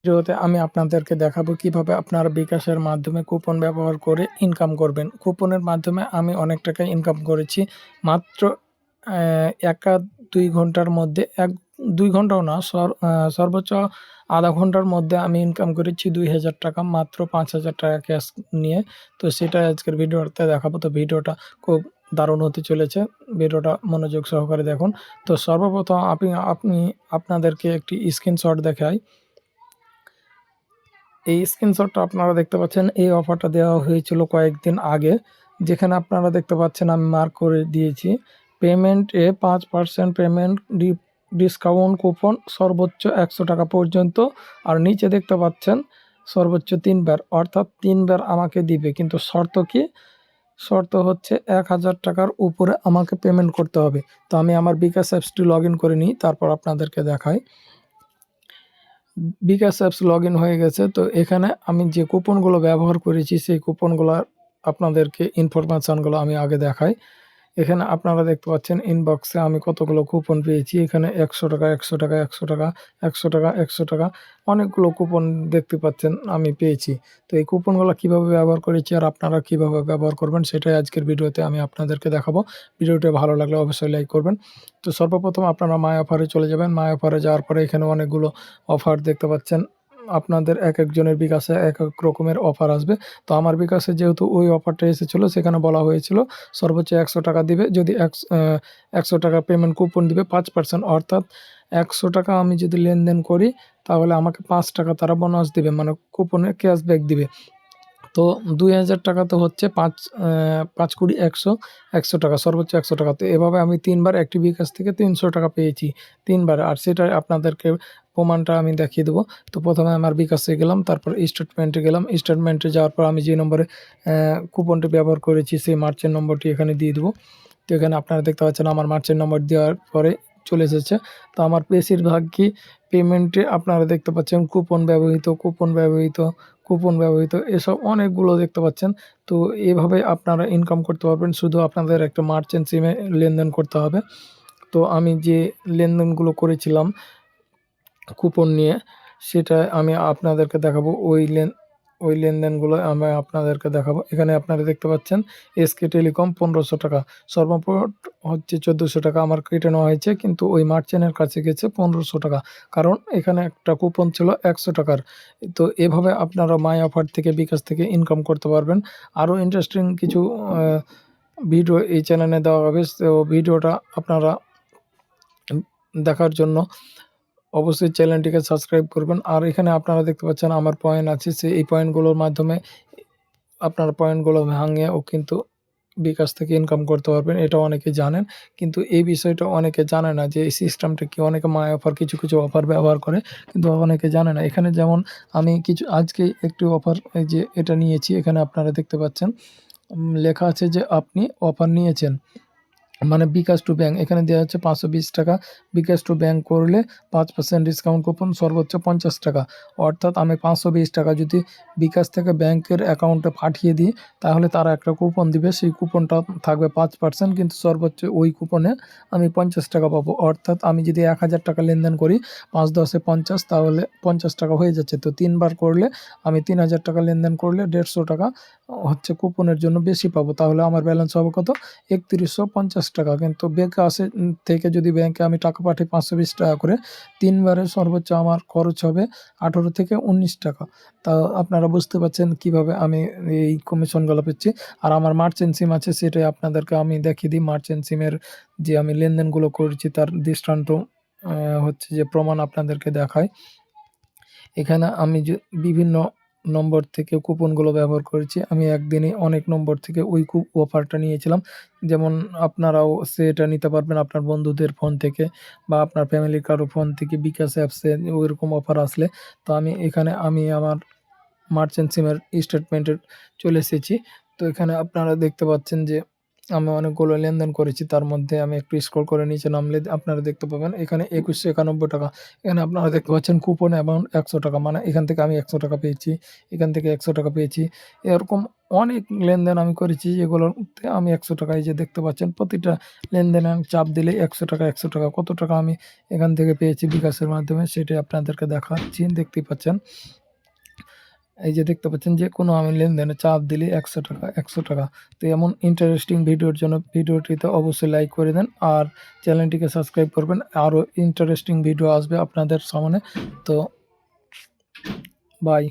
ভিডিওতে আমি আপনাদেরকে দেখাবো কিভাবে আপনারা বিকাশের মাধ্যমে কুপন ব্যবহার করে ইনকাম করবেন। কুপনের মাধ্যমে আমি অনেক টাকা ইনকাম করেছি মাত্র 1-2 ঘন্টার মধ্যে। 2 ঘন্টাও না, সর্বোচ্চ আধা ঘন্টার মধ্যে আমি ইনকাম করেছি 2000 টাকা, মাত্র 5000 টাকা ক্যাশ নিয়ে। তো সেটাই আজকের ভিডিওতে দেখাবো। তো ভিডিওটা খুব দারুণ হতে চলেছে, ভিডিওটা মনোযোগ সহকারে দেখুন। তো সর্বপ্রথম আপনি আপনাদেরকে একটি স্ক্রিনশট দেখাই। এই স্ক্রিনশটটা আপনারা দেখতে পাচ্ছেন, এই অফারটা দেওয়া হয়েছিল কয়েকদিন আগে, যেখানে আপনারা দেখতে পাচ্ছেন আমি মার্ক করে দিয়েছি পেমেন্টে 5% পেমেন্ট ডিসকাউন্ট কুপন সর্বোচ্চ 100 টাকা পর্যন্ত। আর নিচে দেখতে পাচ্ছেন সর্বোচ্চ 3 বার, অর্থাৎ 3 বার আমাকে দিবে। কিন্তু শর্ত কি? শর্ত হচ্ছে 1000 টাকার উপরে আমাকে পেমেন্ট করতে হবে। তো আমি আমার বিকাশ অ্যাপসটি লগ ইন করে নিই, তারপর আপনাদেরকে দেখাই। বিকাশ অ্যাপস লগ ইন হয়ে গেছে। তো এখানে আমি যে কুপনগুলো ব্যবহার করেছি সেই কুপনগুলো আপনাদেরকে ইনফরমেশানগুলো আমি আগে দেখাই। এখানে আপনারা দেখতে পাচ্ছেন ইনবক্সে আমি কতগুলো কুপন পেয়েছি। এখানে 100 টাকা, 100 টাকা, 100 টাকা, 100 টাকা, 100 টাকা, অনেকগুলো কুপন দেখতে পাচ্ছেন আমি পেয়েছি। তো এই কুপনগুলো কীভাবে ব্যবহার করেছি আর আপনারা কীভাবে ব্যবহার করবেন সেটাই আজকের ভিডিওতে আমি আপনাদেরকে দেখাবো। ভিডিওটি ভালো লাগলে অবশ্যই লাইক করবেন। তো সর্বপ্রথম আপনারা মাই অফারে চলে যাবেন। মাই অফারে যাওয়ার পরে এখানে অনেকগুলো অফার দেখতে পাচ্ছেন। আপনাদের এক একজনের বিকাশে এক এক রকমের অফার আসবে। তো আমার বিকাশে যেহেতু ওই অফারটা এসেছিলো, সেখানে বলা হয়েছিল সর্বোচ্চ 100 টাকা দিবে, যদি 100 টাকা পেমেন্ট কুপন দিবে 5%, অর্থাৎ 100 টাকা আমি যদি লেনদেন করি তাহলে আমাকে 5 টাকা তারা বোনাস দিবে, মানে কুপনে ক্যাশব্যাক দিবে। তো 2000 টাকা তো হচ্ছে 5 কুড়ি 100, 100 টাকা, সর্বোচ্চ 100 টাকা। তো এভাবে আমি 3 বার একটি বিকাশ থেকে 300 টাকা পেয়েছি 3 বার। আর সেটা আপনাদেরকে প্রমাণটা আমি দেখিয়ে দেবো। তো প্রথমে আমার বিকাশে গেলাম, তারপর স্টেটমেন্টে গেলাম। স্টেটমেন্টে যাওয়ার পর আমি যে নম্বরে কুপনটি ব্যবহার করেছি সেই মার্চেন্ট নম্বরটি এখানে দিয়ে দেবো। তো এখানে আপনারা দেখতে পাচ্ছেন আমার মার্চেন্ট নম্বর দেওয়ার পরে চলে এসেছে। তো আমার বেশিরভাগই পেমেন্টে আপনারা দেখতে পাচ্ছেন কুপন ব্যবহৃত, কুপন ব্যবহৃত, কুপন ব্যবহৃত, এসব অনেকগুলো দেখতে পাচ্ছেন। তো এভাবে আপনারা ইনকাম করতে পারবেন, শুধু আপনাদের একটা মার্চেন্ট সিমে লেনদেন করতে হবে। তো আমি যে লেনদেনগুলো করেছিলাম কুপন নিয়ে, সেটা আমি আপনাদেরকে দেখাবো। ওই লেনদেনগুলো আমি আপনাদেরকে দেখাবো। এখানে আপনারা দেখতে পাচ্ছেন এসকে টেলিকম 1500 টাকা, সর্বমোট হচ্ছে 1400 টাকা আমার কেটে নেওয়া হয়েছে, কিন্তু ওই মার্চেন্টের কাছে গেছে 1500 টাকা, কারণ এখানে একটা কুপন ছিল 100 টাকার। তো এভাবে আপনারা মাই অফার থেকে, বিকাশ থেকে ইনকাম করতে পারবেন। আরও ইন্টারেস্টিং কিছু ভিডিও এই চ্যানেলে দেওয়া হবে। তো ভিডিওটা আপনারা দেখার জন্য অবশ্যই চ্যানেলটিকে সাবস্ক্রাইব করবেন। আর এখানে আপনারা দেখতে পাচ্ছেন আমার পয়েন্ট আছে, এই পয়েন্টগুলোর মাধ্যমে আপনারা পয়েন্টগুলো ভাঙিয়েও কিন্তু বিকাশ থেকে ইনকাম করতে পারবেন। এটা অনেকে জানেন, কিন্তু এই বিষয়টা অনেকে জানে না যে এই সিস্টেমটা কি। অনেকে মাই অফার কিছু কিছু অফার ব্যবহার করে, কিন্তু অনেকে জানে না। এখানে যেমন আমি আজকে একটি অফার, এই যে এটা নিয়েছি, এখানে আপনারা দেখতে পাচ্ছেন লেখা আছে যে আপনি অফার নিয়েছেন, মানে বিকাশ টু ব্যাঙ্ক এখানে দেওয়া হচ্ছে 520 টাকা। বিকাশ টু ব্যাঙ্ক করলে 5% ডিসকাউন্ট কুপন সর্বোচ্চ 50 টাকা, অর্থাৎ আমি 520 টাকা যদি বিকাশ থেকে ব্যাংকের অ্যাকাউন্টে পাঠিয়ে দিই, তাহলে তারা একটা কুপন দিবে। সেই কুপনটা থাকবে 5%, কিন্তু সর্বোচ্চ ওই কুপনে আমি 50 টাকা পাবো। অর্থাৎ আমি যদি 1000 টাকা লেনদেন করি, 5 10 50, তাহলে 50 টাকা হয়ে যাচ্ছে। তো 3 বার করলে আমি 3000 টাকা লেনদেন করলে 150 টাকা হচ্ছে কুপনের জন্য বেশি পাবো। তাহলে আমার ব্যালেন্স হবে কত? 3150 টাকা। কিন্তু বিকাশে থেকে যদি ব্যাংকে আমি টাকা পাঠাই 520 টাকা করে, 3 বারে সর্বোচ্চ আমার খরচ হবে 18 থেকে 19 টাকা। তা আপনারা বুঝতে পারছেন কিভাবে আমি এই কমিশনগুলো পেয়েছি। আর আমার মার্চেন্ট সিম আছে, সেটাই আপনাদেরকে আমি দেখিয়ে দিই। মার্চেন্ট সিমের যে আমি লেনদেনগুলো করেছি তার দৃষ্টান্ত হচ্ছে যে প্রমাণ আপনাদেরকে দেখাই। এখানে আমি যে বিভিন্ন নম্বর থেকে কুপনগুলো ব্যবহার করেছি। আমি একদিনে অনেক নম্বর থেকে ওই অফারটা নিয়েছিলাম। যেমন আপনারাও সেটা নিতে পারবেন আপনার বন্ধুদের ফোন থেকে বা আপনার ফ্যামিলির কারো ফোন থেকে বিকাশ অ্যাপসে ওইরকম অফার আসলে। তো এখানে আমি আমার মার্চেন্ট সিমের স্টেটমেন্টে চলে এসেছি। তো এখানে আপনারা দেখতে পাচ্ছেন যে আমি অনেকগুলো লেনদেন করেছি। তার মধ্যে আমি একটু স্ক্রল করে নিচে নামলে আপনারা দেখতে পাবেন এখানে ৳২১৯১ এখানে আপনারা দেখতে পাচ্ছেন কুপন অ্যামাউন্ট ৳১০০ মানে এখান থেকে আমি ৳১০০ পেয়েছি, এখান থেকে ৳১০০ পেয়েছি। এরকম অনেক লেনদেন আমি করেছি যেগুলোতে আমি ৳১০০ এই যে দেখতে পাচ্ছেন প্রতিটা লেনদেনে আমি চাপ দিলেই ৳১০০ ৳১০০ কত টাকা আমি এখান থেকে পেয়েছি বিকাশের মাধ্যমে সেটাই আপনাদেরকে দেখাচ্ছি। দেখতেই পাচ্ছেন। এই যে দেখতে পাচ্ছেন যেকোনো আমি লেনদেনে চাপ দিলেই ৳১০০ ৳১০০। তো এমন ইন্টারেস্টিং ভিডিওর জন্য ভিডিওটিতে অবশ্যই লাইক করে দেন। আর চ্যানেলটিকে সাবস্ক্রাইব করবেন। আরও ইন্টারেস্টিং ভিডিও আসবে আপনাদের সামনে। তো বাই।